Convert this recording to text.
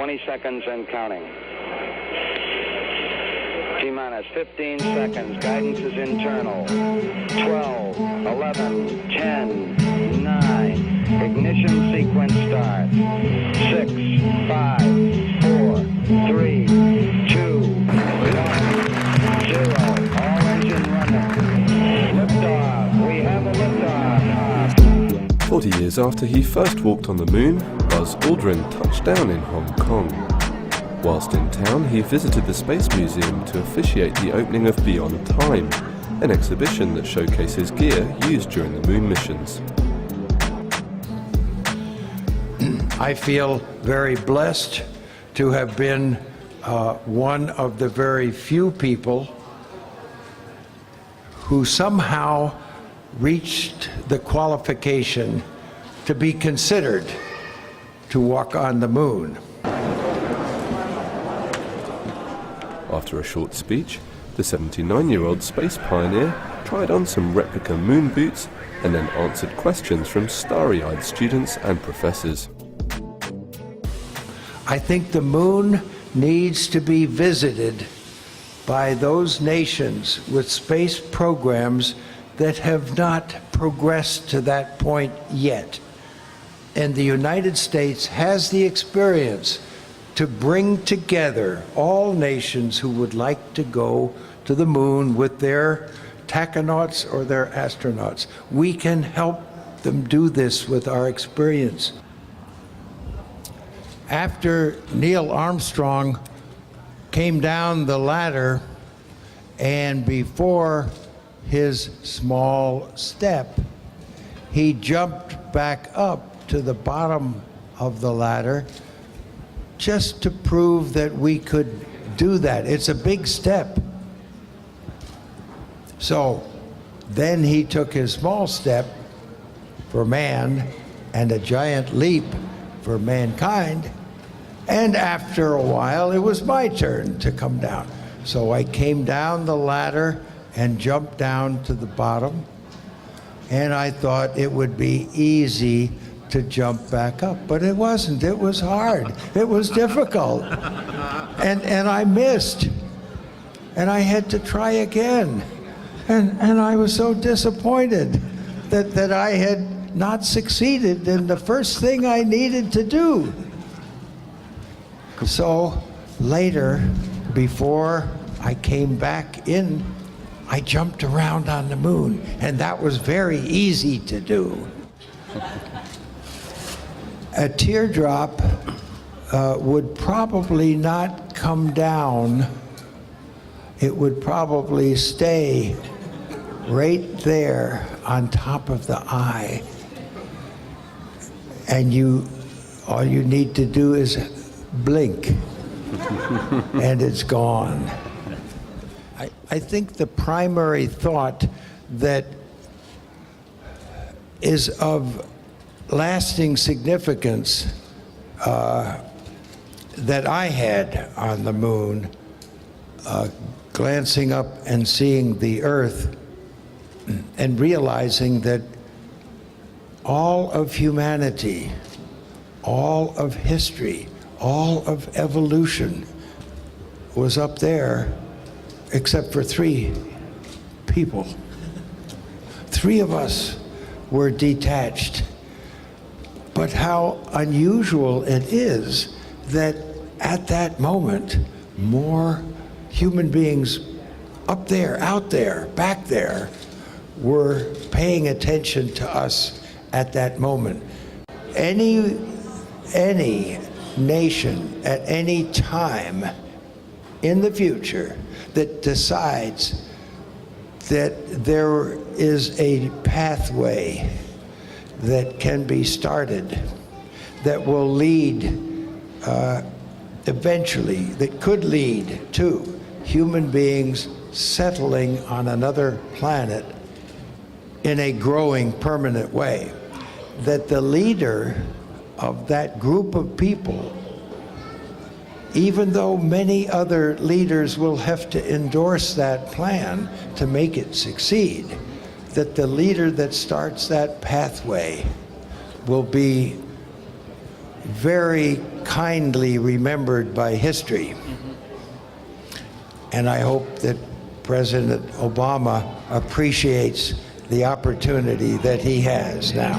20 seconds and counting. T-minus 15 seconds. Guidance is internal. 12, 11, 10, 9. Ignition sequence start. 6, 5, 4, 3, 2, 1, 0. All engine running. Liftoff. We have a liftoff. 40 years after he first walked on the moon, Buzz Aldrin touched down in Hong Kong. Whilst in town, he visited the Space Museum to officiate the opening of Beyond Time, an exhibition that showcases gear used during the moon missions. I feel very blessed to have been one of the very few people who somehow reached the qualification to be considered to walk on the moon. After a short speech, the 79-year-old space pioneer tried on some replica moon boots and then answered questions from starry-eyed students and professors. I think the moon needs to be visited by those nations with space programs that have not progressed to that point yet. And the United States has the experience to bring together all nations who would like to go to the moon with their tachonauts or their astronauts. We can help them do this with our experience. After Neil Armstrong came down the ladder, and before his small step, he jumped back up to the bottom of the ladder just to prove that we could do that. It's a big step. So then he took his small step for man and a giant leap for mankind. And after a while, it was my turn to come down. So I came down the ladder and jumped down to the bottom. And I thought it would be easy to jump back up, but it wasn't. It was hard. It was difficult. And I missed. And I had to try again. And I was so disappointed that I had not succeeded in the first thing I needed to do. So later, before I came back in, I jumped around on the moon, and that was very easy to do. A teardrop would probably not come down. It would probably stay right there on top of the eye. And all you need to do is blink, and it's gone. I think the primary thought that is of lasting significance that I had on the moon, glancing up and seeing the Earth and realizing that all of humanity, all of history, all of evolution was up there except for 3 people. 3 of us were detached. But how unusual it is that at that moment, more human beings up there, out there, back there, were paying attention to us at that moment. Any nation at any time in the future that decides that there is a pathway that can be started, that will lead eventually, that could lead to human beings settling on another planet in a growing, permanent way, that the leader of that group of people, even though many other leaders will have to endorse that plan to make it succeed, that the leader that starts that pathway will be very kindly remembered by history. And I hope that President Obama appreciates the opportunity that he has now.